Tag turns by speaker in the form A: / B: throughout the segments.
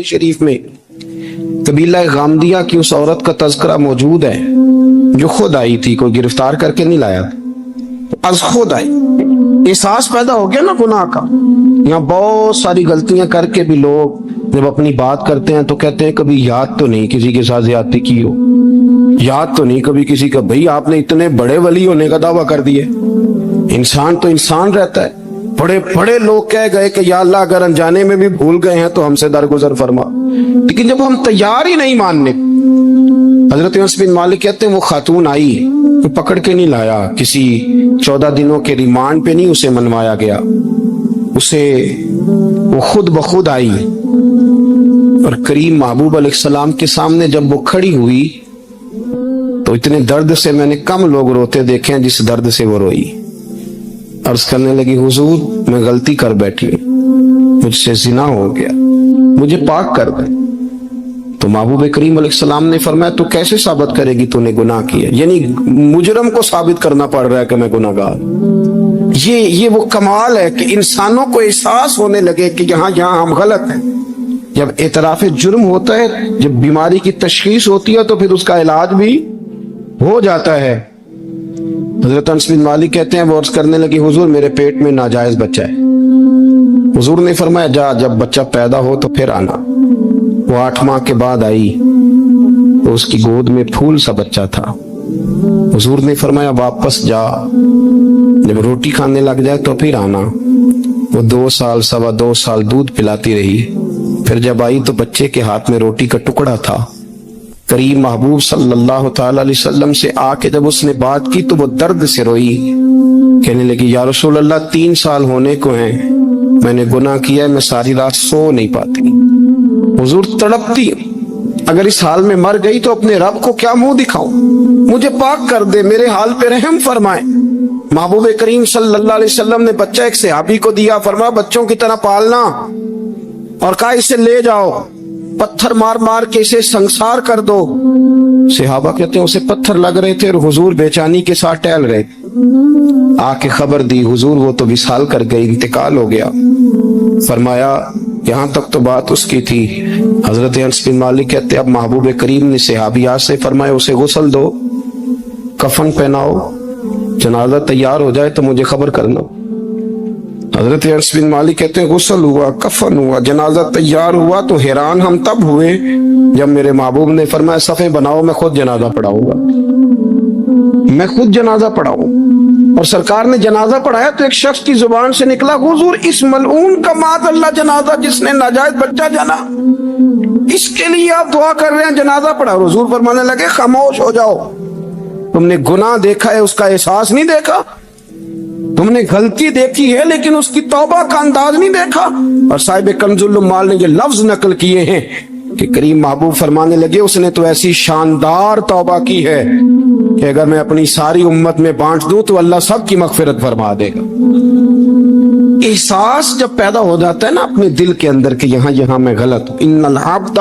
A: شریف میں قبیلہ غامدیہ کی اس عورت کا تذکرہ موجود ہے جو خود آئی تھی، کوئی گرفتار کر کے نہیں لایا، از خود آئی۔ احساس پیدا ہو گیا نا گناہ کا۔ یہاں بہت ساری غلطیاں کر کے بھی لوگ جب اپنی بات کرتے ہیں تو کہتے ہیں کبھی یاد تو نہیں کسی کے ساتھ زیادتی کی ہو، یاد تو نہیں کبھی کسی کا، بھئی آپ نے اتنے بڑے ولی ہونے کا دعویٰ کر دیے۔ انسان تو انسان رہتا ہے۔ بڑے بڑے لوگ کہہ گئے کہ یا اللہ اگر انجانے میں بھی بھول گئے ہیں تو ہم سے درگزر فرما، لیکن جب ہم تیار ہی نہیں ماننے۔ حضرت انس بن مالک کہتے ہیں وہ خاتون آئی تو پکڑ کے نہیں لایا، کسی 14 دنوں کے ریمانڈ پہ نہیں اسے منوایا گیا، اسے وہ خود بخود آئی اور کریم محبوب علیہ السلام کے سامنے جب وہ کھڑی ہوئی تو اتنے درد سے میں نے کم لوگ روتے دیکھے ہیں جس درد سے وہ روئی۔ عرض کرنے لگی حضور میں غلطی کر بیٹھی، مجھ سے زنا ہو گیا، مجھے پاک کر دے۔ تو محبوب کریم علیہ السلام نے فرمایا تو کیسے ثابت کرے گی تو نے گناہ کیا؟ یعنی مجرم کو ثابت کرنا پڑ رہا ہے کہ میں گناہ گار۔ یہ وہ کمال ہے کہ انسانوں کو احساس ہونے لگے کہ یہاں ہم غلط ہیں۔ جب اعتراف جرم ہوتا ہے، جب بیماری کی تشخیص ہوتی ہے تو پھر اس کا علاج بھی ہو جاتا ہے۔ حضرت انس بن مالک کہتے ہیں وہ عرض کرنے لگی حضور میرے پیٹ میں ناجائز بچہ ہے۔ حضور نے فرمایا جا جب بچہ پیدا ہو تو پھر آنا۔ وہ 8 ماہ کے بعد آئی تو اس کی گود میں پھول سا بچہ تھا۔ حضور نے فرمایا واپس جا، جب روٹی کھانے لگ جائے تو پھر آنا۔ وہ 2 سال 2.25 سال دودھ پلاتی رہی، پھر جب آئی تو بچے کے ہاتھ میں روٹی کا ٹکڑا تھا۔ کریم محبوب صلی اللہ تعالی علیہ وسلم سے آ کے جب اس نے بات کی تو وہ درد سے روئی، کہنے لگی یا رسول اللہ 3 سال ہونے کو ہیں، میں نے گناہ کیا ہے، میں ساری رات سو نہیں پاتی۔ حضور تڑپتی، اگر اس حال میں مر گئی تو اپنے رب کو کیا منہ دکھاؤں، مجھے پاک کر دے، میرے حال پہ رحم فرمائے۔ محبوب کریم صلی اللہ علیہ وسلم نے بچہ ایک صحابی کو دیا، فرمایا بچوں کی طرح پالنا، اور کہا اسے لے جاؤ، پتھر مار مار کے اسے سنسار کر دو۔ صحابہ کہتے ہیں اسے پتھر لگ رہے تھے اور حضور بے چینی کے ساتھ ٹہل رہے تھے۔ آ کے خبر دی حضور وہ تو وصال کر گئی، انتقال ہو گیا۔ فرمایا یہاں تک تو بات اس کی تھی۔ حضرت انس بن مالک کہتے اب محبوب کریم نے صحابیات سے فرمایا اسے غسل دو، کفن پہناؤ، جنازہ تیار ہو جائے تو مجھے خبر کرنا۔ حضرت انس بن مالک کہتے ہیں غسل ہوا، کفن ہوا، جنازہ تیار ہوا تو حیران ہم تب ہوئے جب میرے محبوب نے فرمایا صفیں بناؤ، میں خود جنازہ پڑھاؤں گا، میں خود جنازہ پڑھاؤں۔ اور سرکار نے جنازہ پڑھایا تو ایک شخص کی زبان سے نکلا حضور اس ملعون کا معاذ اللہ جنازہ جس نے ناجائز بچہ جنا، اس کے لیے آپ دعا کر رہے ہیں، جنازہ پڑھا۔ حضور فرمانے لگے خاموش ہو جاؤ، تم نے گناہ دیکھا ہے، اس کا احساس نہیں دیکھا، تم نے غلطی دیکھی ہے لیکن اس کی توبہ کا انداز نہیں دیکھا۔ اور صاحب کنز العمال نے یہ لفظ نقل کیے ہیں کہ کریم محبوب فرمانے لگے اس نے تو ایسی شاندار توبہ کی ہے کہ اگر میں اپنی ساری امت میں بانٹ دوں تو اللہ سب کی مغفرت فرما دے گا۔ احساس جب پیدا ہو جاتا ہے نا اپنے دل کے اندر کہ یہاں میں غلط ہوں، ان العبد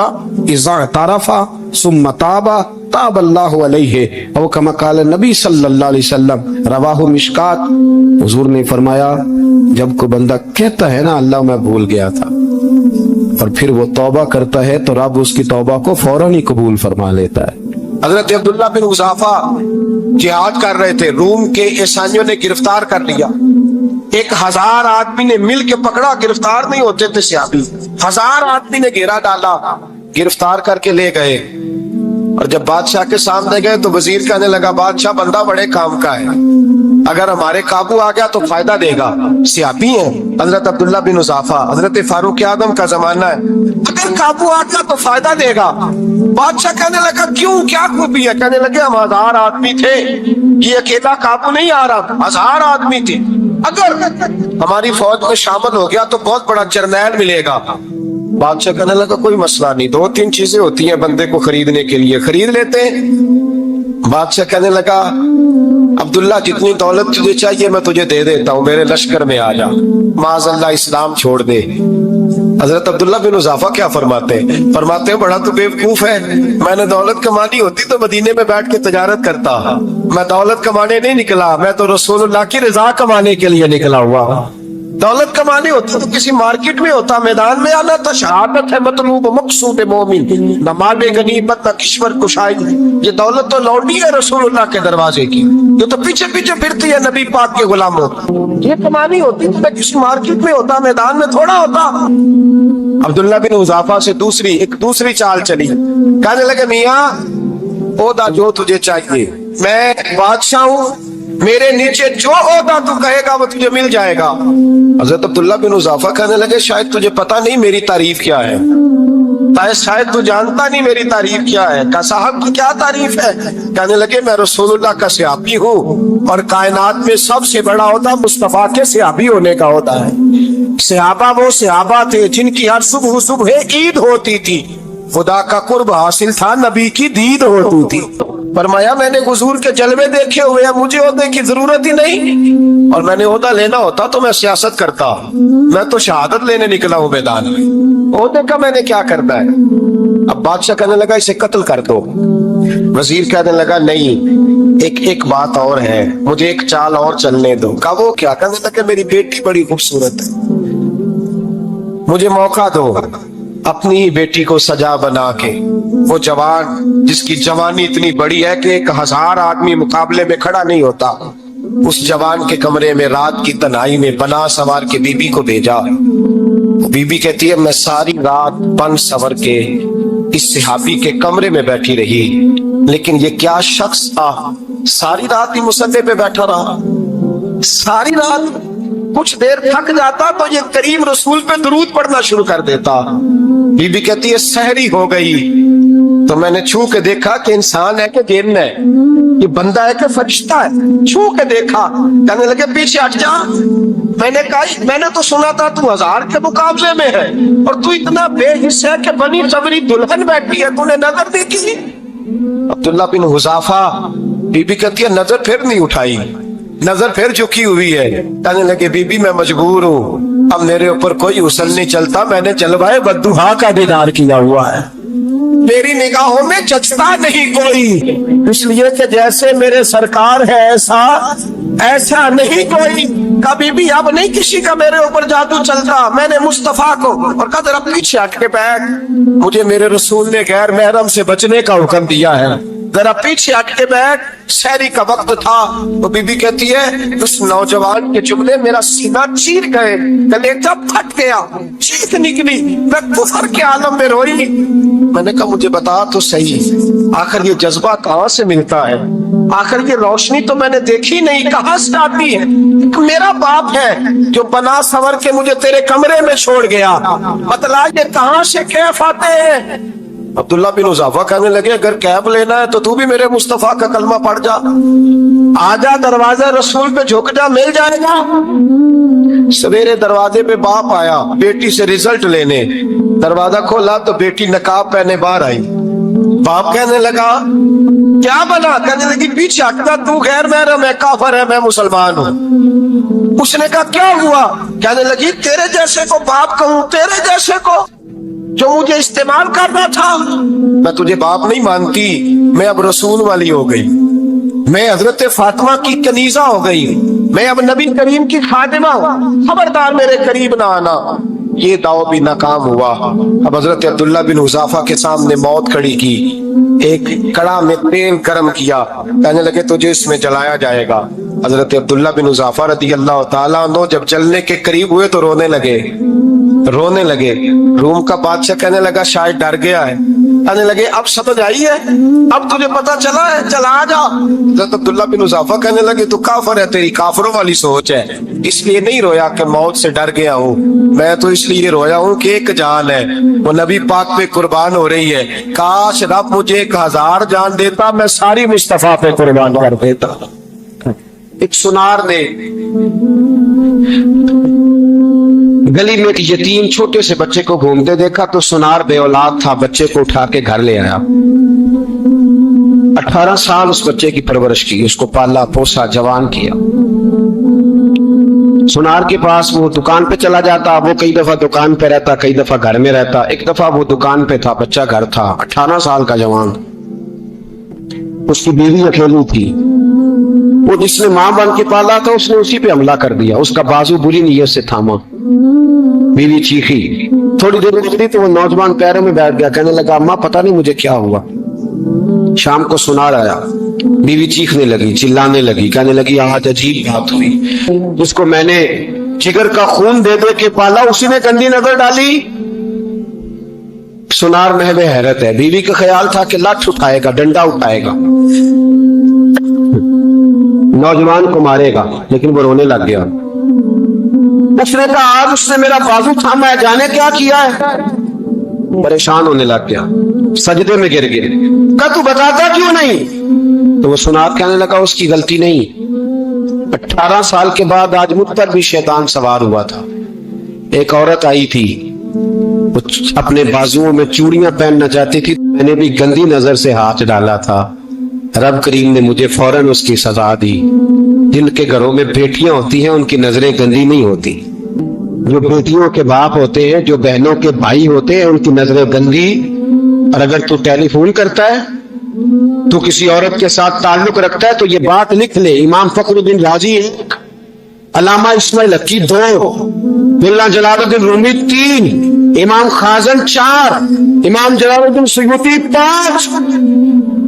A: اذا اعترف ثم تاب تاب اللہ علیہ او کما قال نبی صلی اللہ علیہ وسلم، رواہ مشکات۔ حضور نے فرمایا جب کوئی بندہ کہتا ہے نا اللہ میں بھول گیا تھا اور پھر وہ توبہ کرتا ہے تو رب اس کی توبہ کو فوراً ہی قبول فرما لیتا ہے۔ حضرت عبداللہ بن حذافہ جہاد کر رہے تھے، روم کے عیسائیوں نے گرفتار کر لیا، 1000 آدمی نے مل کے پکڑا، گرفتار نہیں ہوتے تھے صحابی، 1000 آدمی نے گھیرا ڈالا، گرفتار کر کے لے گئے۔ اور جب بادشاہ کے سامنے گئے تو وزیر کہنے لگا بادشاہ بندہ بڑے کام کا ہے، اگر ہمارے قابو آ گیا تو فائدہ دے گا۔ صحابی ہیں حضرت عبداللہ بن حذافہ، حضرت فاروق اعظم کا زمانہ ہے، اگر قابو آ گیا تو فائدہ دے گا۔ بادشاہ کہنے لگا کیوں، کیا خوبی ہے؟ کہنے لگے ہم 1000 آدمی تھے، یہ اکیلا قابو نہیں آ رہا، 1000 آدمی تھے، اگر ہماری فوج میں شامل ہو گیا تو بہت بڑا جرنیل ملے گا۔ بادشاہ کہنے لگا کوئی مسئلہ نہیں، 2-3 چیزیں ہوتی ہیں بندے کو خریدنے کے لیے، خرید لیتے ہیں۔ بادشاہ کہنے لگا عبداللہ جتنی دولت تجھے چاہیے میں تجھے دے دیتا ہوں، میرے لشکر میں آ جا، معاذ اللہ اسلام چھوڑ دے۔ حضرت عبداللہ بن حذافہ کیا فرماتے ہیں بڑا تو بیوقوف ہے، میں نے دولت کمانی ہوتی تو مدینے میں بیٹھ کے تجارت کرتا، میں دولت کمانے نہیں نکلا، میں تو رسول اللہ کی رضا کمانے کے لیے نکلا ہوا۔ दौलत कमानी होती तो किसी मार्केट में होता, मैदान में आना था। शहादत है मतलूब मकसूद मोमिन, न माल गनीमत न किश्वर कुशाई। ये दौलत तो लौटी है रसूलुल्लाह के दरवाजे की, ये तो पीछे पीछे फिरती है नबी पाक के गुलामों। ये कमानी होती तो किसी मार्केट में होता, मैदान में थोड़ा होता। अब्दुल्ला बिन हुज़ाफा से दूसरी चाल चली। कहने लगे मियाँ ओदा जो तुझे चाहिए, मैं बादशाह हूँ, मेरे नीचे जो ओदा तू कहेगा वो तुझे मिल जाएगा। हजरत अब्दुल्ला बिन हुज़ाफा कहने लगे शायद तुझे पता नहीं मेरी तारीफ क्या है, शायद तू जानता नहीं मेरी तारीफ क्या है। कहा साहब की क्या तारीफ है? कहने लगे मैं रसूलुल्लाह का सहाबी हूँ और कायनात में सबसे बड़ा होता मुस्तफा के सहाबी होने का होता है। सहाबा वो सहाबा थे जिनकी हर सुबह सुबह ईद होती थी, खुदा का कुर्ब हासिल था, नबी की दीद होती थी। फरमाया मैंने हुजूर के जलवे देखे हुए हैं, मुझे ओहदे की जरूरत ही नहीं, और मैंने ओहदा लेना होता तो मैं सियासत करता, मैं तो शहादत लेने निकला हूं मैदान में, ओहदे का मैंने क्या करना है। अब बादशाह कहने लगा इसे कत्ल कर दो। वजीर कहने लगा नहीं, एक बात और है, मुझे एक चाल और चलने दो। कहा वो क्या? कहने लगा मेरी बेटी बड़ी खूबसूरत है, मुझे मौका दो अपनी ही बेटी को सजा बना के। वो जवान जिसकी जवानी इतनी बड़ी है कि 1000 आदमी मुकाबले में खड़ा नहीं होता, उस जवान के कमरे में रात की तन्हाई में बना सवार के बीबी को भेजा। बीबी कहती है मैं सारी रात बन सवर के इस सहाबी के कमरे में बैठी रही, लेकिन ये क्या शख्स था, सारी रात ही मुसल्ले पे बैठा रहा, सारी रात कुछ देर थक जाता तो ये करीम रसूल पे दरूद पढ़ना शुरू कर देता। बीबी कहती है सहरी हो गई तो मैंने छू के देखा कि इंसान है कि जिन्न है, ये बंदा है कि फरिश्ता है, छू के देखा। कहने लगे पीछे हट जा। मैंने कहा मैंने तो सुना था तू 1000 के मुकाबले में है और तू इतना बेहिस्सा है कि बनी सबरी दुल्हन बैठी है, तूने नजर देखी? अब्दुल्ला बिन हुज़ाफा, बीबी कहती है नजर फिर नहीं उठाई, नजर फिर झुकी हुई है। कहने लगे बीबी मैं मजबूर हूँ, अब मेरे ऊपर कोई उसल नहीं चलता, मैंने जलवाए बद्दुहा का दीदार किया हुआ है, मेरी निगाहों में जचता नहीं कोई, इसलिए कि जैसे मेरे सरकार है ऐसा नहीं कोई। कभी भी अब नहीं किसी का मेरे ऊपर जादू चलता, मैंने मुस्तफा को और कहा जरा पीछे हट के बैठ, मुझे मेरे रसूल ने गैर महरम से बचने का हुक्म दिया है, जरा पीछे हट के बैठ। शहरी का वक्त था तो बीबी कहती है उस नौजवान के जुमले मेरा सीना चीर गए, कलेजा फट गया, चीख निकली, मैं कुफर के आलम में रोई। मैंने कहा मुझे बता तो सही, आखिर ये जज्बा कहाँ से मिलता है, आखिर ये रोशनी तो मैंने देखी नहीं, कहाँ से आती है? मेरा बाप है जो बना सवर के मुझे तेरे कमरे में छोड़ गया, बतला ये कहाँ से कैफ आते हैं? अब्दुल्ला बिन हुज़ाफा कहने लगे अगर कैब लेना है तो तू भी मेरे मुस्तफा का कलमा पढ़ जा, आजा दरवाजा रसूल पे झुक जा, मिल जाएगा। सवेरे दरवाजे पे बाप आया बेटी से रिजल्ट लेने, दरवाजा खोला तो बेटी नकाब पहने बाहर आई। बाप कहने लगा क्या बना? कहने लगी पीछे हटता, तू गैर महरम है, काफिर है, मैं मुसलमान हूँ। उसने कहा क्या हुआ? कहने लगी तेरे जैसे को बाप कहूँ, तेरे जैसे को जो मुझे इस्तेमाल करना था। मैं तुझे बाप नहीं मानती, मैं अब रसूल वाली हो गई, मैं हजरत फातिमा की कनीजा हो गई, मैं अब नबी करीम की खादिमा हूँ, खबरदार मेरे करीब ना आना। ये दाव भी नाकाम हुआ। अब हजरत अब्दुल्ला बिन हुज़ाफा के सामने मौत खड़ी की, एक कड़ा में तेल गर्म किया, कहने लगे तुझे इसमें जलाया जाएगा। हजरत अब्दुल्ला बिन हुज़ाफा रज़ी अल्लाह तआला अन्हु जब जलने के करीब हुए तो रोने लगे। रूम का बादशाह कहने लगा शायद डर गया है, कहने लगे अब समझ आई है, अब तुझे पता चला है, चला आ जा। हज़रत अब्दुल्ला बिन हुज़ाफा कहने लगे तू काफिर है, तेरी काफिरों वाली सोच है, इसलिए नहीं रोया कि मौत से डर गया हूँ, मैं तो इसलिए रोया हूँ कि एक जान है वो नबी पाक पे कुर्बान हो रही है, काश रब मुझे 1000 जान देता, मैं सारी मुस्तफा पे कुर्बान कर देता। एक सुनार ने गली में एक यतीम छोटे से बच्चे को घूमते देखा तो सुनार बे औलाद था, बच्चे को उठा के घर ले आया। 18 साल उस बच्चे की परवरिश की, उसको पाला पोसा जवान किया। सुनार के पास वो दुकान पे चला जाता, वो कई दफा दुकान पे रहता, कई दफा घर में रहता। एक दफा वो दुकान पे था, बच्चा घर था, 18 साल का जवान। उसकी बीवी अकेली थी, वो जिसने मां बन के पाला था उसने उसी पे हमला कर दिया, उसका बाजू बुरी नीयत से थामा। बीवी चीखी, थोड़ी देर गुजरी तो वो नौजवान पैरों में बैठ गया, कहने लगा अम्मा पता नहीं मुझे क्या हुआ। शाम को सुनार आया, बीवी चीखने लगी, चिल्लाने लगी, कहने लगी आज अजीब बात हुई, जिसको मैंने जिगर का खून दे दे के पाला उसी ने गंदी नजर डाली। सुनार महवे हैरत है, बीवी का ख्याल था कि लाठ उठाएगा, डंडा उठाएगा, नौजवान को मारेगा, लेकिन वो रोने लग गया। उसने कहा आज उसने मेरा बाजू थामा है, जाने क्या किया है। परेशान होने लग गया, सजदे में गिर गया, कहा तू बताता क्यों नहीं। तो वो सुनार कहने लगा उसकी गलती नहीं, 18 साल के बाद आज मुझ पर भी शैतान सवार हुआ था। एक औरत आई थी, वो अपने बाजुओं में चूड़ियां पहनना चाहती थी, मैंने भी गंदी नजर से हाथ डाला था, रब करीम ने मुझे फौरन उसकी सजा दी। जिनके घरों में बेटियां होती हैं उनकी नजरें गंदी नहीं होती, जो बेटियों के बाप होते हैं, जो बहनों के भाई होते हैं, उनकी नजरें गंदी। और अगर तू टेलीफोन करता है, तू किसी औरत के साथ ताल्लुक रखता है, तो ये बात लिख ले, इमाम फखरुद्दीन राजी 1, अल्लामा इस्माइल हक्की 2, मुल्ला जलालुद्दीन रूमी 3, इमाम खाजन 4, इमाम जलालुद्दीन सुयूती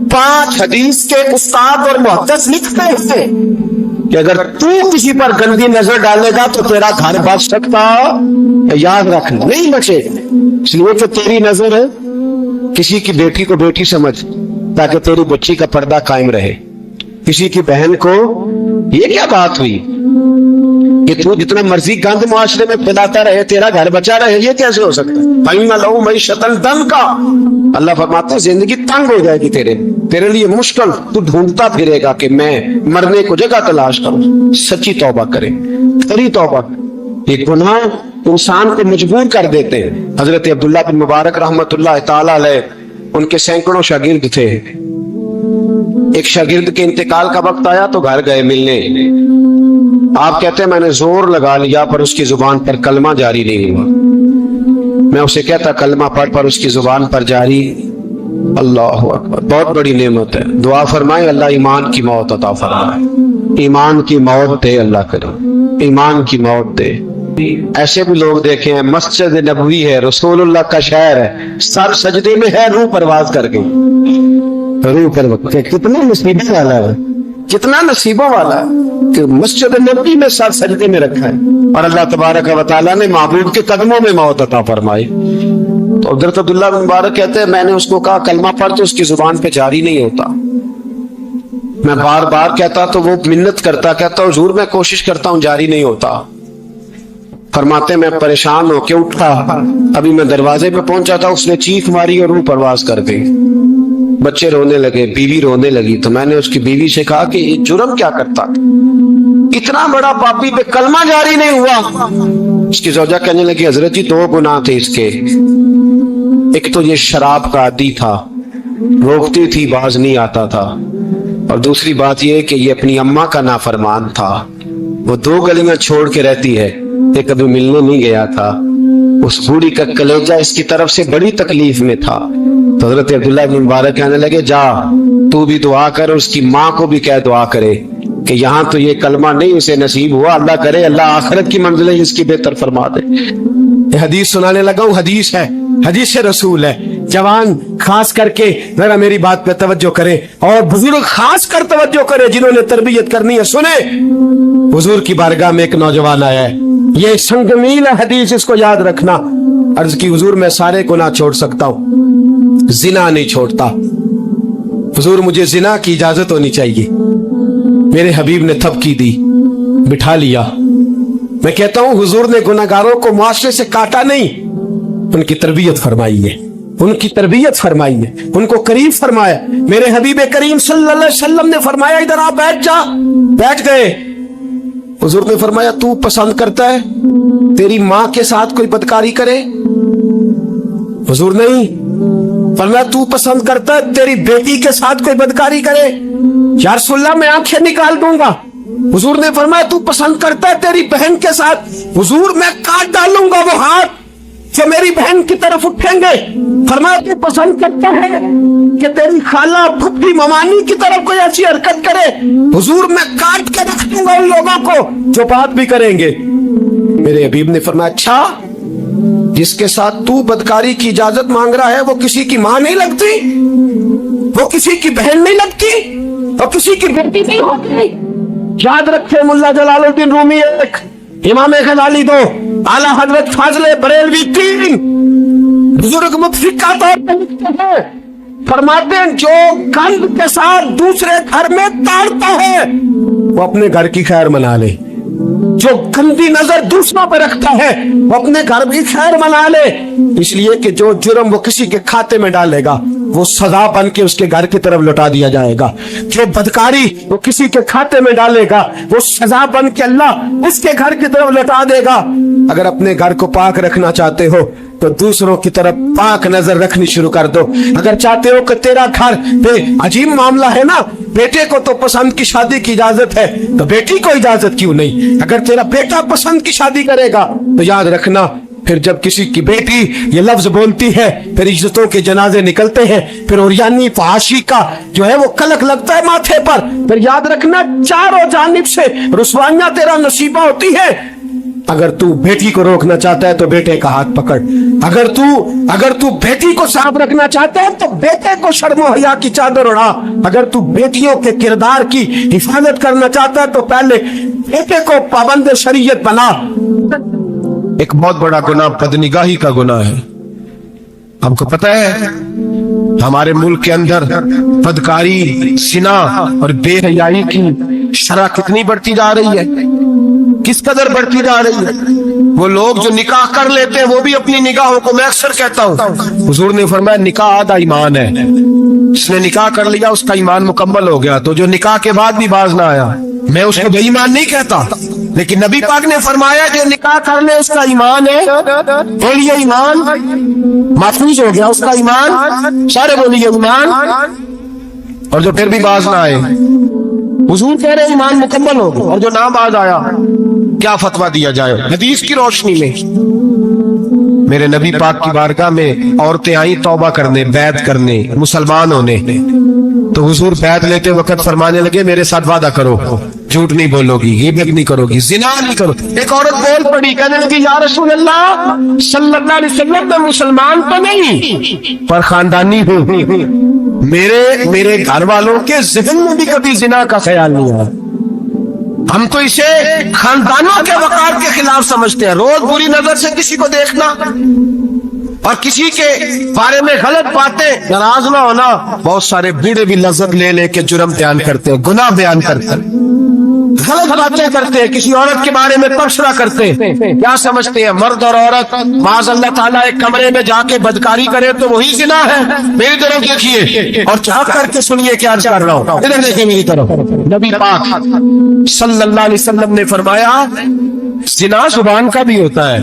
A: 5 हदीस के उस्ताद और मुहद्दिस लिखते हैं कि अगर तू किसी पर गंदी नजर डालेगा तो तेरा घर बच सकता, याद रखना नहीं बचे। इसलिए कि तेरी नजर है, किसी की बेटी को बेटी समझ, ताकि तेरी बच्ची का पर्दा कायम रहे। किसी की बहन को, ये क्या बात हुई कि तू जितना मर्जी गंद मुआशरे में फैलाता रहे तेरा घर बचा रहे, ये कैसे हो सकता है। अल्लाह फरमाता है जिंदगी तंग हो जाएगी तेरे लिए मुश्किल, तू ढूंढता फिरेगा कि मैं मरने को जगह तलाश करूं। सच्ची तौबा करे, खरी तौबा। ये गुनाह इंसान को मजबूर कर देते हैं। हजरत अब्दुल्लाह बिन मुबारक रहमतुल्लाह ताला अलैह, उनके सैकड़ों शागिर्द थे। एक शागिर्द के इंतकाल का वक्त आया तो घर गए मिलने। आप कहते हैं मैंने जोर लगा लिया पर उसकी जुबान पर कलमा जारी नहीं हुआ। मैं उसे कहता कलमा पढ़, पर उसकी जुबान पर जारी। अल्लाह अकबर, बहुत बड़ी नेमत है। दुआ फरमाए अल्लाह ईमान की मौत अता फरमाए, ईमान की मौत दे अल्लाह करे, ईमान की मौत दे। ऐसे भी लोग देखे हैं, मस्जिद नबवी है, रसूलुल्लाह का शहर है, सर सजदे में है, रूह परवाज कर गई, रूह पर। कितना नसीबों वाला है, कितना नसीबों वाला है कि मस्जिद नबवी में सर सजदे में रखा है और अल्लाह तबारक व तआला ने महबूब के कदमों में मौत अता फरमाई। तो हज़रत अब्दुल्लाह बिन मुबारक कहते हैं मैंने उसको कहा कलमा पढ़, तो उसकी जुबान पे जारी नहीं होता। मैं बार बार कहता तो वो मिन्नत करता, कहता हुजूर मैं कोशिश करता हूं, जारी नहीं होता। फरमाते मैं परेशान होके उठा, अभी मैं दरवाजे पे पहुंचा था, उसने चीख मारी और रूह परवाज कर गई। बच्चे रोने लगे, बीवी रोने लगी। तो मैंने उसकी बीवी से कहा कि ये जुर्म क्या करता था, इतना बड़ा पापी पे कलमा जारी नहीं हुआ। उसकी ज़ौजा कहने लगी हजरत जी 2 गुनाह थे इसके, एक तो ये शराब का आदी था, रोकती थी बाज नहीं आता था, और दूसरी बात ये कि ये अपनी अम्मा का नाफरमान था। वो 2 गलियां छोड़ के रहती है, ये कभी मिलने नहीं गया था। उस बूढ़ी का कलेजा इसकी तरफ से बड़ी तकलीफ में था। तो हजरत अब्दुल्लाह बिन मुबारक कहने लगे जा तू भी दुआ कर, उसकी माँ को भी कह दुआ करे कि यहाँ तो ये कलमा नहीं उसे नसीब हुआ, अल्लाह करे अल्लाह आखिरत की मंजिलें इसकी बेहतर फरमा दे। हदीस सुनाने लगा हूँ, हदीस है, हदीस से रसूल है। जवान खास करके जरा मेरी बात पे तवज्जो करे और बुजुर्ग खास कर तवज्जो करे जिन्होंने तरबियत करनी है। सुने, हुजूर की बारगाह में एक नौजवान आया है, ये संगमील हदीस, इसको याद रखना। अर्ज की हुजूर मैं सारे गुनाह छोड़ सकता हूँ, जिना नहीं छोड़ता। हुजूर मुझे जिना की इजाजत होनी चाहिए। मेरे हबीब ने थपकी दी, बिठा लिया। मैं कहता हूँ हुजूर ने गुनाहगारों को मुआशरे से काटा नहीं, उनकी तरबियत फरमाई है, उनकी तरबियत फरमाई है, उनको करीब फरमाया। मेरे हबीब करीम सल्लल्लाहु अलैहि वसल्लम ने फरमाया इधर आप बैठ जा, बैठ गए। हुजूर ने फरमाया तू पसंद करता है तेरी माँ के साथ कोई बदकारी करे? हुजूर नहीं। फरमाया तू पसंद करता है तेरी बेटी के साथ कोई बदकारी करे? या रसूलल्लाह मैं आंखें निकाल दूंगा। हुजूर ने फरमाया तू पसंद करता है तेरी बहन के साथ? हुजूर मैं काट डालूंगा वो हाथ जो मेरी बहन की तरफ उठेंगे। फरमाया तू पसंद करता है कि तेरी खाला फुप्पी ममानी की तरफ कोई ऐसी हरकत करे, हुजूर मैं काट के रख दूंगा उन लोगों को जो बात भी करेंगे। मेरे हबीब ने फरमाया अच्छा, जिसके साथ तू बदकारी की इजाजत मांग रहा है वो किसी की मां नहीं लगती, वो किसी की बहन नहीं लगती, और किसी की बेटी नहीं होती। याद रखे मुल्ला जलालुद्दीन रूमी एक, इमाम गजाली दो, आला हजरत फाजले बरेलवी तीन, बुजुर्ग मुफ्ती का तौर पर लिखते हैं, फरमाते हैं जो गंद के साथ दूसरे घर में ताड़ता है वो अपने घर की खैर मना ले, जो गंदी नजर दूसरों पर रखता है वो अपने घर की खैर मना ले, इसलिए कि जो जुर्म वो किसी के खाते में डालेगा वो सजा बन के उसके घर की तरफ लौटा दिया जाएगा, जो बदकारी वो किसी के खाते में डालेगा वो सजा बन के अल्लाह उसके घर की तरफ लौटा देगा। अगर अपने घर को पाक रखना चाहते हो तो दूसरों की तरफ पाक नजर रखनी शुरू कर दो। अगर चाहते हो कि तेरा घर पे अजीब मामला है ना, बेटे को तो पसंद की शादी की इजाजत है तो बेटी को इजाजत क्यों नहीं? अगर तेरा बेटा पसंद की शादी करेगा तो याद रखना फिर जब किसी की बेटी ये लफ्ज बोलती है फिर इज्जतों के जनाजे निकलते हैं, फिर ओरियानी फहाशी का जो है वो कलक लगता है माथे पर, फिर याद रखना चारों जानिब से रुसवाइयां तेरा नसीबा होती है। अगर तू बेटी को रोकना चाहता है तो बेटे का हाथ पकड़, अगर तू बेटी को साफ रखना चाहता है तो बेटे को शर्मो हया की चादर उड़ा, अगर तू बेटियों के किरदार की हिफाजत करना चाहता है तो पहले बेटे को पाबंद शरीयत बना। एक बहुत बड़ा गुनाह बदनिगाही का गुनाह है। हमको पता है हमारे मुल्क के अंदर बदकारी, सिना और बेहयाई की शरह कितनी बढ़ती जा रही है, किस कदर बढ़ती जा रही है। वो लोग जो निकाह कर लेते हैं वो भी अपनी निगाहों को, मैं अक्सर कहता हूँ, हुजूर ने फरमाया निकाह आधा ईमान है, जिसने निकाह कर लिया उसका ईमान मुकम्मल हो गया, तो जो निकाह के बाद भी बाज ना आया मैं उसको बेईमान नहीं कहता, लेकिन नबी पाक ने फरमाया जो निकाह कर ले उसका ईमान है, बोलिए ईमान, महफूज हो गया उसका ईमान, सारे बोलिए ईमान, और जो फिर भी बाज ना आए हुजूर कह रहे ईमान मुकम्मल हो गया, और जो ना बाज आया क्या फतवा दिया जाए हदीस की रोशनी में। मेरे नबी पाक की बारगाह में औरतें आई तौबा करने, बैत करने, मुसलमान होने, तो हुजूर बैत लेते वक्त फरमाने लगे मेरे साथ वादा करो, झूठ नहीं बोलोगी, गिबत नहीं करोगी, जिना नहीं करो। एक औरत बोल पड़ी, कहने लगी या रसूल अल्लाह सल्लल्लाहु अलैहि वसल्लम मैं मुसलमान तो नहीं पर खानदानी हूँ, मेरे घर वालों के ज़हन में भी कभी जिना का ख्याल नहीं आया। हम तो इसे खानदानों के वकार के खिलाफ समझते हैं। रोज बुरी नजर से किसी को देखना और किसी के बारे में गलत बातें, नाराज ना होना। बहुत सारे बूढ़े भी लज्जत ले लेके जुर्म बयान करते हैं, गुनाह बयान करते हैं, गलत बातें करते हैं, किसी औरत के बारे में तबसरा करते हैं। क्या समझते हैं मर्द और औरत माज़अल्लाह ताला एक कमरे में जाके बदकारी करे तो वही जिना है? मेरी तरफ देखिए और झांक करके सुनिए क्या कर रहा हूँ, इधर देखिए मेरी तरफ। नबी पाक सल्लल्लाहु अलैहि वसल्लम ने फरमाया जिना जुबान का भी होता है,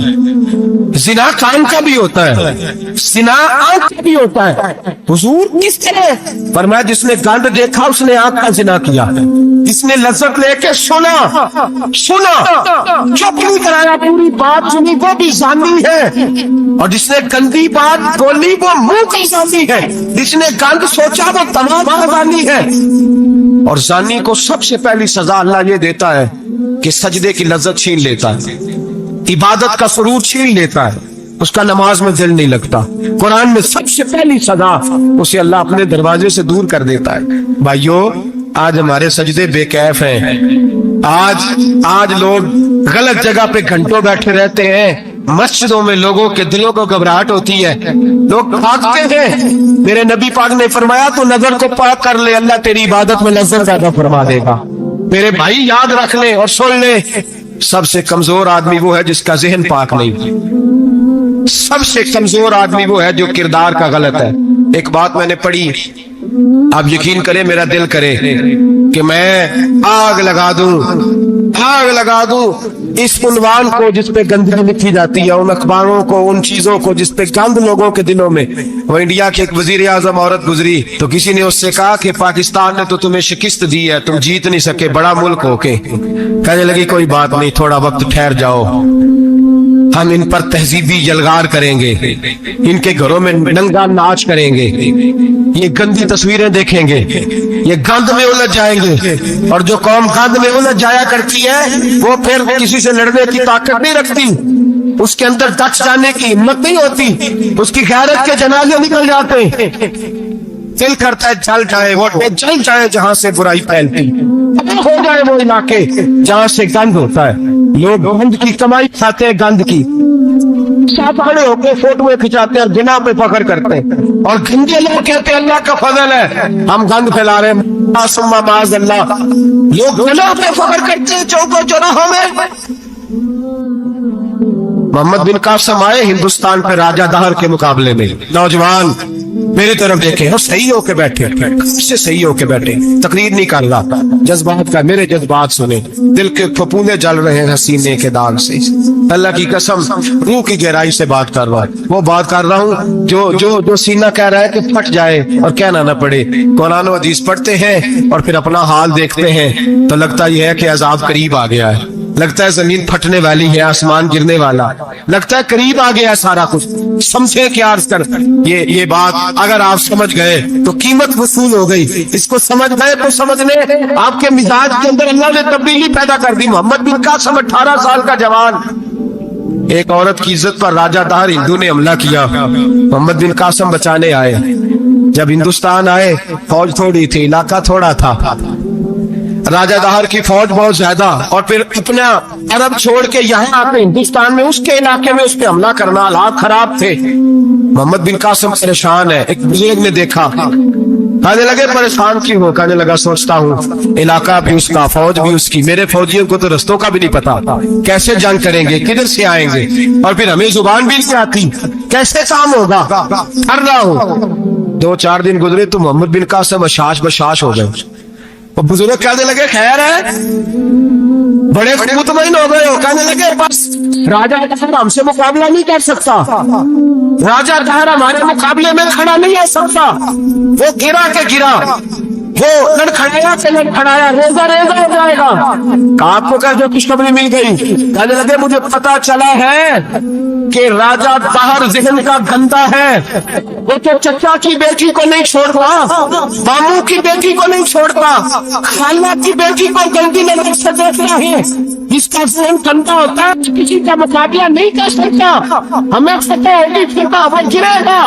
A: जिना कान का भी होता है, जिना आंख का भी होता है। हुजूर किस तरह? फरमाया जिसने गंद देखा उसने आंख का जिना किया, जिसने लज्जत लेके सुना चुप नहीं कराया, पूरी बात सुनी, वो भी जानी है, और जिसने गंदी बात बोली वो मुंह की जानी है, जिसने गंद सोचा वो तमाम जानी है। और जानी को सबसे पहली सजा अल्लाह ये देता है कि सजदे की लज्जत छीन लेता है, इबादत का सुरूर छीन लेता है, उसका नमाज में दिल नहीं लगता। कुरान में सबसे पहली सजा उसे अल्लाह अपने दरवाजे से दूर कर देता है। भाइयों आज हमारे सजदे बेकैफ हैं, आज लोग गलत जगह पे घंटों बैठे रहते हैं, मस्जिदों में लोगों के दिलों को घबराहट होती है, लोग भागते हैं। मेरे नबी पाक ने फरमाया तो नजर को पाक कर ले, अल्लाह तेरी इबादत में लज्जत पैदा फरमा देगा। मेरे भाई याद रख ले और सुन ले, सबसे कमजोर आदमी वो है जिसका जहन पाक नहीं, सबसे कमजोर आदमी वो है जो किरदार का गलत है। एक बात मैंने पढ़ी,
B: آپ یقین کریں میرا دل کرے کہ میں آگ لگا دوں اس عنوان کو جس پہ گندگی لکھی جاتی ہے، ان اخباروں کو، ان چیزوں کو جس پہ گند لوگوں کے دلوں میں۔ وہ انڈیا کے ایک وزیر اعظم عورت گزری تو کسی نے اس سے کہا کہ پاکستان نے تو تمہیں شکست دی ہے، تم جیت نہیں سکے بڑا ملک ہو کے۔ کہنے لگی کوئی بات نہیں، تھوڑا وقت ٹھہر جاؤ، ہم ان پر تہذیبی یلغار کریں گے، ان کے گھروں میں ننگا ناچ کریں گے، یہ گندی تصویریں دیکھیں گے، یہ گند میں الجھ جائیں گے۔ اور جو قوم گند میں الجھ جایا کرتی ہے وہ پھر کسی سے لڑنے کی طاقت نہیں رکھتی، اس کے اندر ڈٹ جانے کی ہمت نہیں ہوتی، اس کی غیرت کے جنازے نکل جاتے ہیں۔ دل کرتا ہے جل جائے جہاں سے برائی پھیلتی، ہو جائے وہ علاقے جہاں سے گند ہوتا ہے۔ لوگ گند کی کمائی کھاتے ہیں، گند کی ساتھ کھڑے ہو کے فوٹویں کھچاتے ہیں اور گنا پہ فخر کرتے ہیں، اور گندے لوگ کہتے ہیں اللہ کا فضل ہے ہم گند پھیلا رہے ہیں، ثم معاذ اللہ۔ لوگ گنا پہ فخر کرتے ہیں چوکوں چوراہوں میں۔ محمد بن قاسم آئے ہندوستان پہ راجہ دہر کے مقابلے میں، نوجوان میری طرف دیکھیں، وہ صحیح ہو کے بیٹھے، صحیح ہو کے بیٹھے، تقریر نہیں کر رہا، جذبات کا، میرے جذبات سنے، دل کے پھپونے جل رہے ہیں سینے کے داغ سے۔ اللہ کی قسم روح کی گہرائی سے بات کر رہا ہوں، وہ بات کر رہا ہوں جو سینہ کہہ رہا ہے کہ پھٹ جائے اور کہنا نہ پڑے۔ قرآن و حدیث پڑھتے ہیں اور پھر اپنا حال دیکھتے ہیں تو لگتا یہ ہے کہ عذاب قریب آ گیا ہے، لگتا ہے زمین پھٹنے والی ہے، آسمان گرنے والا، لگتا ہے قریب آ گیا ہے سارا کچھ۔ سمجھے کیا عرض کر، یہ بات اگر آپ سمجھ گئے تو قیمت وصول ہو گئی، اس کو سمجھ گئے تو سمجھنے آپ کے مزاج کے اندر اللہ نے تبدیلی پیدا کر دی۔ محمد بن قاسم 18 سال کا جوان، ایک عورت کی عزت پر راجہ دہر ہندو نے حملہ کیا، محمد بن قاسم بچانے آئے۔ جب ہندوستان آئے فوج تھوڑی تھی، علاقہ تھوڑا تھا، راجہ دہر کی فوج بہت زیادہ، اور پھر اپنا عرب چھوڑ کے یہاں آ کے ہندوستان میں اس کے علاقے میں اس پہ حملہ کرنا، حالات خراب تھے۔ محمد بن قاسم پریشان ہے، ایک بزرگ نے دیکھا، کہنے لگے پریشان کیوں ہو؟ کہنے لگا سوچتا ہوں علاقہ بھی اس کا، فوج بھی اس کی، میرے فوجیوں کو تو رستوں کا بھی نہیں پتا، کیسے جنگ کریں گے، کدھر سے آئیں گے، اور پھر ہمیں زبان بھی نہیں آتی، کیسے کام ہوگا، کر رہا ہوں۔ 2-4 دن گزرے تو محمد بن قاسم اشاش بشاش ہو گئے۔ وہ بزرگ کہنے لگے خیر ہے، بڑے مطمئن ہو گئے ہو، کہنے لگے بس راجہ دہر ہم سے مقابلہ نہیں کر سکتا، راجہ دہر ہمارے مقابلے میں کھڑا نہیں ہو سکتا، وہ گرا کے گرا، وہ لڑکھڑایا سے لڑکھڑایا، ریزہ ریزہ ہو جائے گا۔ آپ کو جو خوشخبری مل گئی، کہنے لگے مجھے پتا چلا ہے کہ راجہ دہر ذہن کا گندا ہے، وہ تو چچا کی بیٹی کو نہیں چھوڑتا، ماموں کی بیٹی کو نہیں چھوڑتا، خالہ کی بیٹی کو گندی نظر سے دیکھتا ہے۔ جس کا ذہن گندا ہوتا ہے کسی کا مقابلہ نہیں کر سکتا، ہمیں فتح ہوگی، فتح وہ گرے گا۔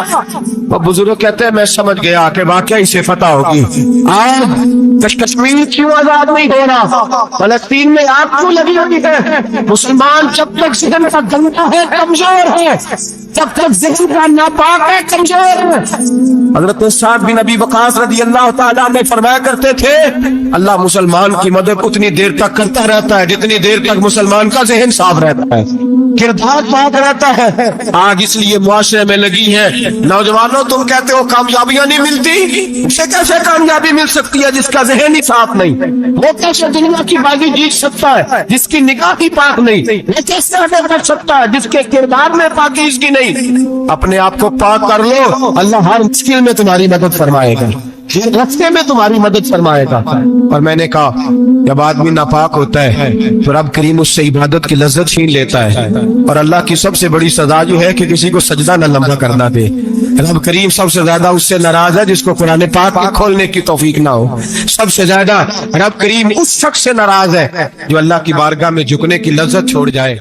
B: وہ بزرگ کہتے ہیں میں سمجھ گیا کہ واقعی سے فتح ہوگی۔ آج کشمیر کیوں آزاد نہیں ہو رہا، فلسطین میں آگ کیوں لگی ہوئی ہے؟ مسلمان جب تک ذہن کا گندا ہے کمزور ہے، جب تک ذہن کا ناپاک ہے کمزور ہے۔ حضرت سعد بن ابی وقاص رضی اللہ تعالیٰ نے فرمایا کرتے تھے اللہ مسلمان کی مدد اتنی دیر تک کرتا رہتا ہے جتنی دیر تک مسلمان کا ذہن صاف رہتا ہے، کردار پاک رہتا ہے۔ آگ اس لیے معاشرے میں لگی ہے۔ نوجوانوں تم کہتے ہو کامیابیاں نہیں ملتی، اسے کیسے کامیابی مل سکتی ہے جس کا ذہن ہی صاف نہیں؟ وہ کیسے دنیا کی بازی جیت سکتا ہے جس کی نگاہ ہی پاک نہیں؟ وہ کیسے آگے بڑھ سکتا ہے جس کے کردار میں پاکیزگی نہیں؟ اپنے آپ کو پاک کر لو، اللہ ہر مشکل میں تمہاری مدد فرمائے گا، راستے میں تمہاری مدد فرمائے گا۔ اور میں نے کہا جب آدمی ناپاک ہوتا ہے تو رب کریم اس سے عبادت کی لذت چھین لیتا ہے، اور اللہ کی سب سے بڑی سزا جو ہے کہ کسی کو سجدہ نہ لمبا کرنا دے۔ رب کریم سب سے زیادہ اس سے ناراض ہے جس کو قرآن پاک کے کھولنے کی توفیق نہ ہو۔ سب سے زیادہ رب کریم اس شخص سے ناراض ہے جو اللہ کی بارگاہ میں جھکنے کی لذت چھوڑ جائے۔